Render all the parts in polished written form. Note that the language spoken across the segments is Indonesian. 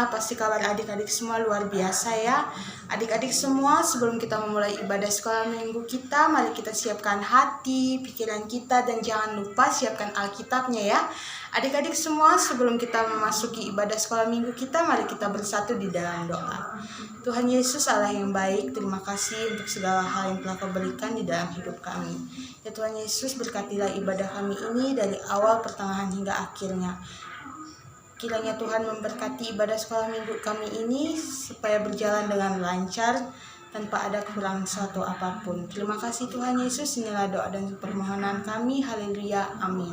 gimana? Pasti kabar adik-adik semua luar biasa ya. Adik-adik semua, sebelum kita memulai ibadah sekolah minggu kita, mari kita siapkan hati, pikiran kita, dan jangan lupa siapkan Alkitabnya ya. Adik-adik semua, sebelum kita memasuki ibadah sekolah minggu kita, mari kita bersatu di dalam doa. Tuhan Yesus Allah yang baik, terima kasih untuk segala hal yang telah Kau berikan di dalam hidup kami. Ya Tuhan Yesus, berkatilah ibadah kami ini dari awal, pertengahan hingga akhirnya. Kiranya Tuhan memberkati ibadah sekolah minggu kami ini supaya berjalan dengan lancar tanpa ada kekurangan suatu apapun. Terima kasih Tuhan Yesus, inilah doa dan permohonan kami. Haleluya, amin.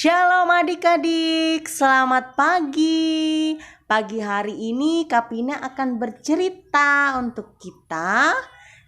Shalom adik-adik, selamat pagi. Pagi hari ini Kapina akan bercerita untuk kita.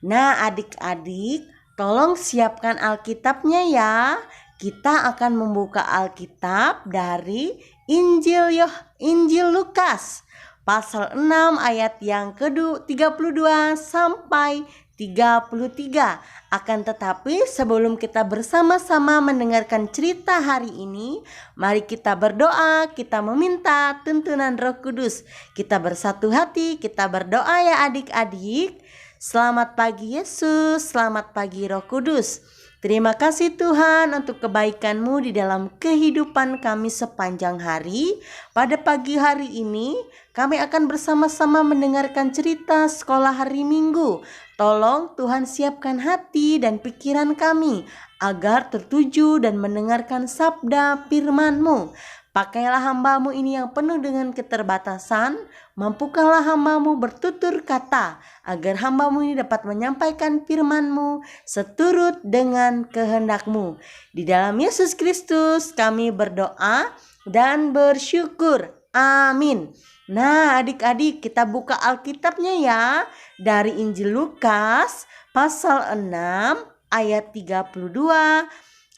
Nah adik-adik, tolong siapkan Alkitabnya ya. Kita akan membuka Alkitab dari Injil Lukas pasal 6 ayat yang ke-32 sampai 33. Akan tetapi sebelum kita bersama-sama mendengarkan cerita hari ini, mari kita berdoa, kita meminta tuntunan Roh Kudus. Kita bersatu hati, kita berdoa ya adik-adik. Selamat pagi Yesus, selamat pagi Roh Kudus. Terima kasih Tuhan untuk kebaikan-Mu di dalam kehidupan kami sepanjang hari. Pada pagi hari ini kami akan bersama-sama mendengarkan cerita sekolah hari Minggu. Tolong Tuhan siapkan hati dan pikiran kami agar tertuju dan mendengarkan sabda firman-Mu. Pakailah hamba-Mu ini yang penuh dengan keterbatasan, mampukanlah hamba-Mu bertutur kata, agar hamba-Mu ini dapat menyampaikan firman-Mu seturut dengan kehendak-Mu. Di dalam Yesus Kristus kami berdoa dan bersyukur. Amin. Nah adik-adik, kita buka Alkitabnya ya, dari Injil Lukas pasal 6 ayat 32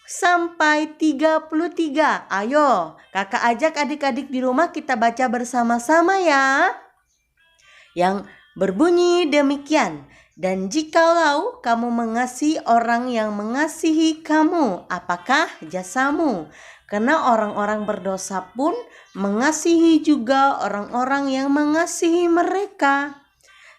sampai 33. Ayo, kakak ajak adik-adik di rumah kita baca bersama-sama ya. Yang berbunyi demikian. Dan jikalau kamu mengasihi orang yang mengasihi kamu, apakah jasamu? Karena orang-orang berdosa pun mengasihi juga orang-orang yang mengasihi mereka.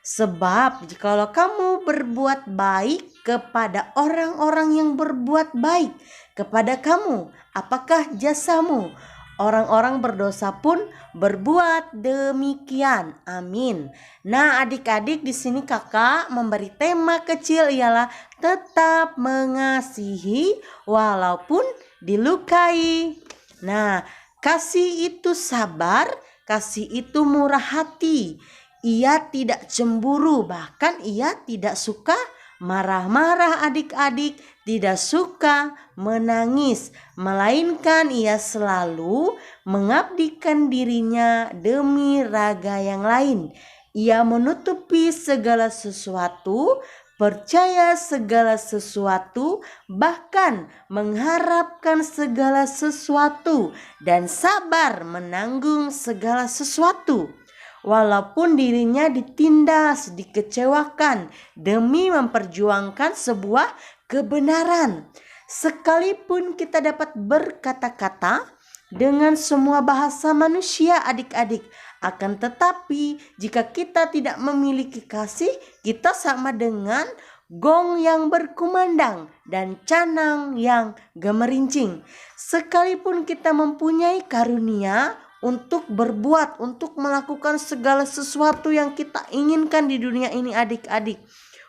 Sebab jikalau kamu berbuat baik kepada orang-orang yang berbuat baik kepada kamu, apakah jasamu? Orang-orang berdosa pun berbuat demikian. Amin. Nah, adik-adik, di sini kakak memberi tema kecil ialah tetap mengasihi walaupun dilukai. Nah, kasih itu sabar, kasih itu murah hati. Ia tidak cemburu, bahkan ia tidak suka marah-marah adik-adik, tidak suka menangis, melainkan ia selalu mengabdikan dirinya demi raga yang lain. Ia menutupi segala sesuatu, percaya segala sesuatu, bahkan mengharapkan segala sesuatu, dan sabar menanggung segala sesuatu. Walaupun dirinya ditindas, dikecewakan demi memperjuangkan sebuah kebenaran. Sekalipun kita dapat berkata-kata dengan semua bahasa manusia adik-adik, akan tetapi jika kita tidak memiliki kasih, kita sama dengan gong yang berkumandang dan canang yang gemerincing. Sekalipun kita mempunyai karunia untuk berbuat, untuk melakukan segala sesuatu yang kita inginkan di dunia ini adik-adik,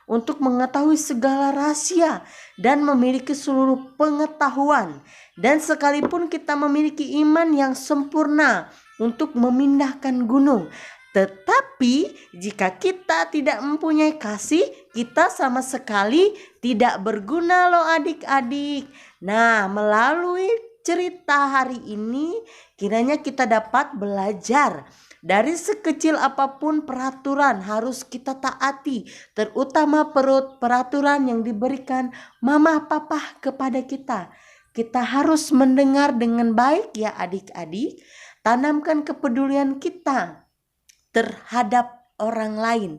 untuk mengetahui segala rahasia dan memiliki seluruh pengetahuan, dan sekalipun kita memiliki iman yang sempurna untuk memindahkan gunung, tetapi jika kita tidak mempunyai kasih, kita sama sekali tidak berguna loh adik-adik. Nah, melalui cerita hari ini kiranya kita dapat belajar dari sekecil apapun peraturan harus kita taati, terutama peraturan yang diberikan mama papa kepada kita. Kita harus mendengar dengan baik ya adik-adik, tanamkan kepedulian kita terhadap orang lain.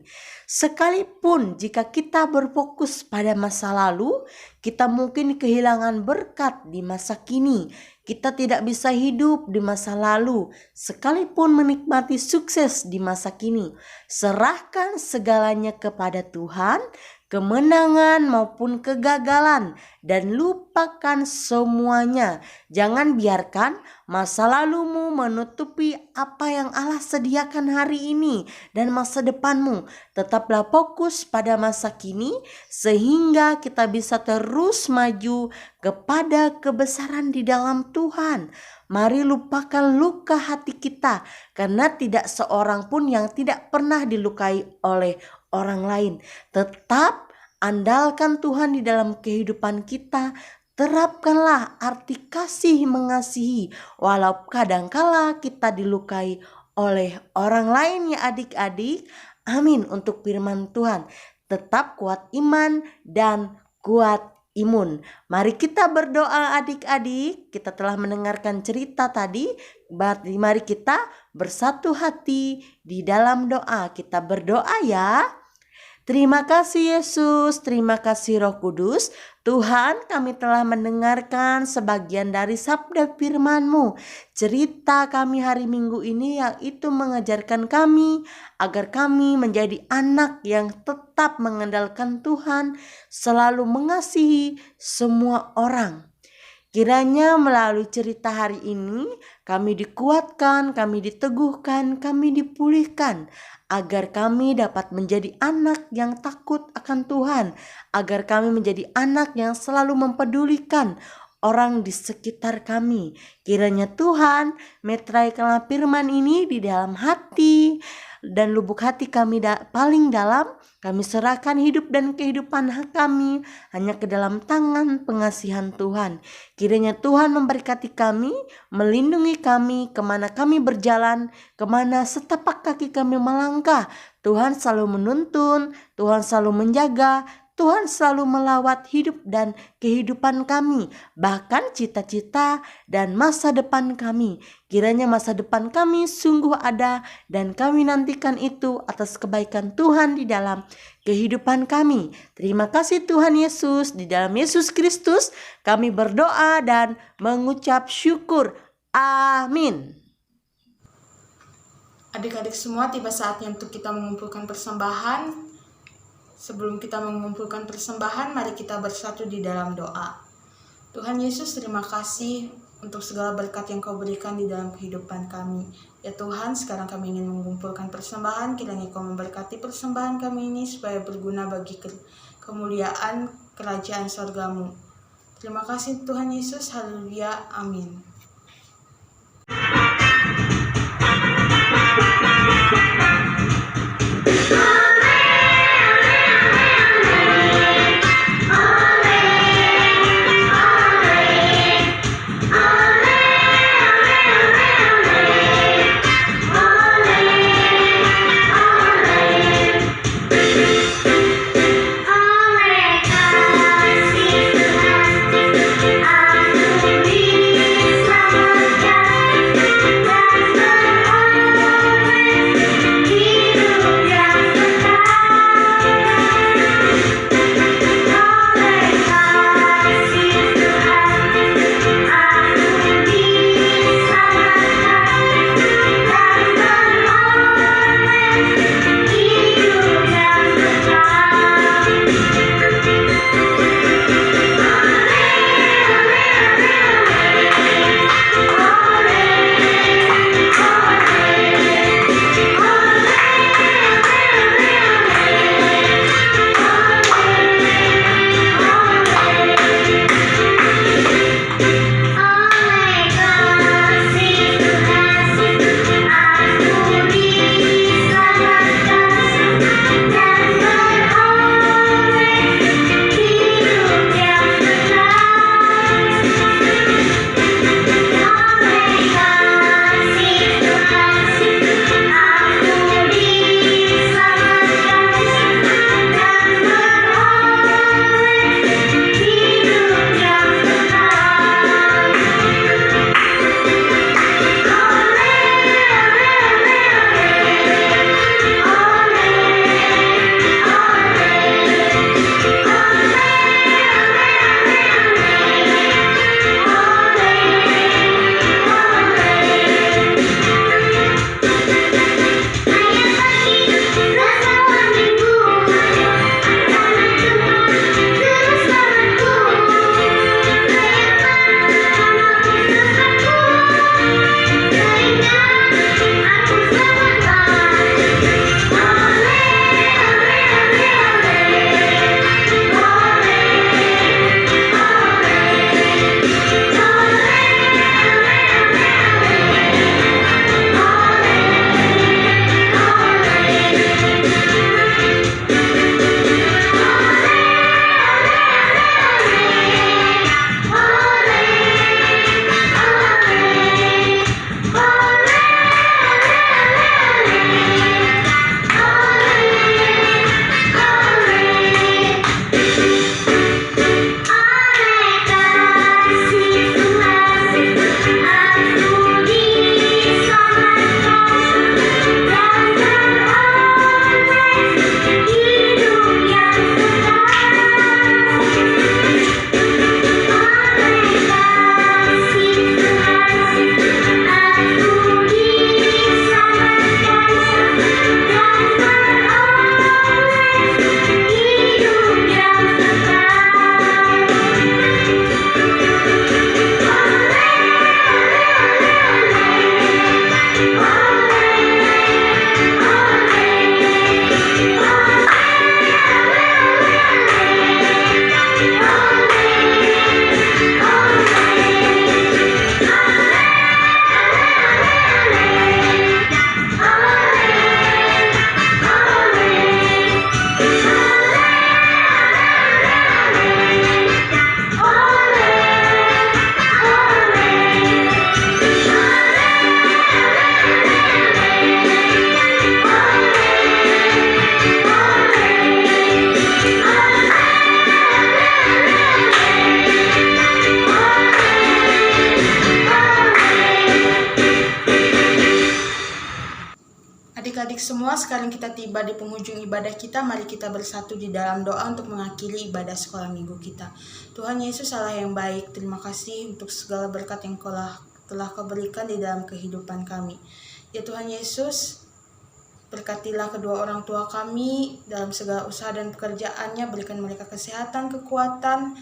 Sekalipun jika kita berfokus pada masa lalu, kita mungkin kehilangan berkat di masa kini. Kita tidak bisa hidup di masa lalu, sekalipun menikmati sukses di masa kini. Serahkan segalanya kepada Tuhan, kemenangan maupun kegagalan, dan lupakan semuanya. Jangan biarkan masa lalumu menutupi apa yang Allah sediakan hari ini dan masa depanmu. Tetaplah fokus pada masa kini sehingga kita bisa terus maju kepada kebesaran di dalam Tuhan. Mari lupakan luka hati kita, karena tidak seorang pun yang tidak pernah dilukai oleh orang lain. Tetap andalkan Tuhan di dalam kehidupan kita. Terapkanlah arti kasih mengasihi, walau kadangkala kita dilukai oleh orang lain ya adik-adik. Amin untuk firman Tuhan. Tetap kuat iman dan kuat imun. Mari kita berdoa adik-adik. Kita telah mendengarkan cerita tadi. Mari kita bersatu hati di dalam doa. Kita berdoa ya. Terima kasih Yesus, terima kasih Roh Kudus. Tuhan, kami telah mendengarkan sebagian dari sabda firman-Mu. Cerita kami hari Minggu ini yang itu mengajarkan kami agar kami menjadi anak yang tetap mengandalkan Tuhan, selalu mengasihi semua orang. Kiranya melalui cerita hari ini kami dikuatkan, kami diteguhkan, kami dipulihkan, agar kami dapat menjadi anak yang takut akan Tuhan, agar kami menjadi anak yang selalu mempedulikan orang di sekitar kami. Kiranya Tuhan meteraikanlah firman ini di dalam hati dan lubuk hati kami paling dalam. Kami serahkan hidup dan kehidupan kami hanya ke dalam tangan pengasihan Tuhan. Kiranya Tuhan memberkati kami, melindungi kami kemana kami berjalan, kemana setapak kaki kami melangkah. Tuhan selalu menuntun, Tuhan selalu menjaga, Tuhan selalu melawat hidup dan kehidupan kami, bahkan cita-cita dan masa depan kami. Kiranya masa depan kami sungguh ada dan kami nantikan itu atas kebaikan Tuhan di dalam kehidupan kami. Terima kasih Tuhan Yesus, di dalam Yesus Kristus kami berdoa dan mengucap syukur. Amin. Adik-adik semua, tiba saatnya untuk kita mengumpulkan persembahan. Sebelum kita mengumpulkan persembahan, mari kita bersatu di dalam doa. Tuhan Yesus, terima kasih untuk segala berkat yang Kau berikan di dalam kehidupan kami. Ya Tuhan, sekarang kami ingin mengumpulkan persembahan. Kiranya Kau memberkati persembahan kami ini supaya berguna bagi kemuliaan kerajaan sorgamu. Terima kasih Tuhan Yesus. Haleluya. Amin. Aku Adik-adik semua, sekarang kita tiba di penghujung ibadah kita. Mari kita bersatu di dalam doa untuk mengakhiri ibadah sekolah minggu kita. Tuhan Yesus Allah yang baik, terima kasih untuk segala berkat yang telah Kau berikan di dalam kehidupan kami. Ya Tuhan Yesus, berkatilah kedua orang tua kami dalam segala usaha dan pekerjaannya. Berikan mereka kesehatan, kekuatan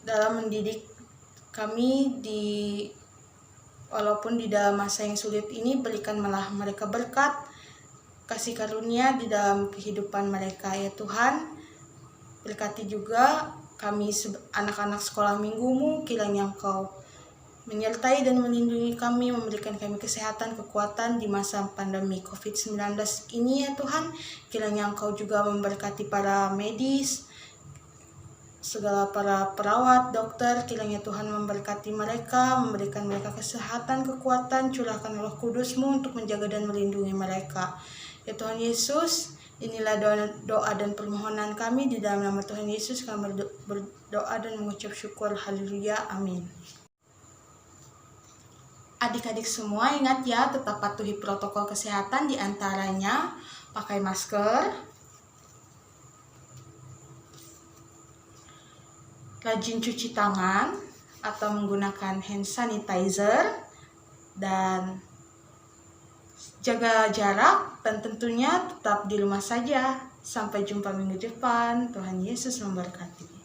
dalam mendidik kami walaupun di dalam masa yang sulit ini. Berikanlah mereka berkat, kasih karunia di dalam kehidupan mereka ya Tuhan. Berkati juga kami anak-anak sekolah minggumu, kiranya Engkau menyertai dan melindungi kami, memberikan kami kesehatan, kekuatan di masa pandemi COVID-19 ini ya Tuhan. Kiranya Engkau juga memberkati para medis, segala para perawat, dokter. Kiranya Tuhan memberkati mereka, memberikan mereka kesehatan, kekuatan. Curahkan Roh Kudus-Mu untuk menjaga dan melindungi mereka ya Tuhan Yesus. Inilah doa dan permohonan kami di dalam nama Tuhan Yesus. Kami berdoa dan mengucap syukur. Haleluya, amin. Adik-adik semua ingat ya, tetap patuhi protokol kesehatan, diantaranya pakai masker, rajin cuci tangan atau menggunakan hand sanitizer, dan jaga jarak, dan tentunya tetap di rumah saja. Sampai jumpa minggu depan. Tuhan Yesus memberkati.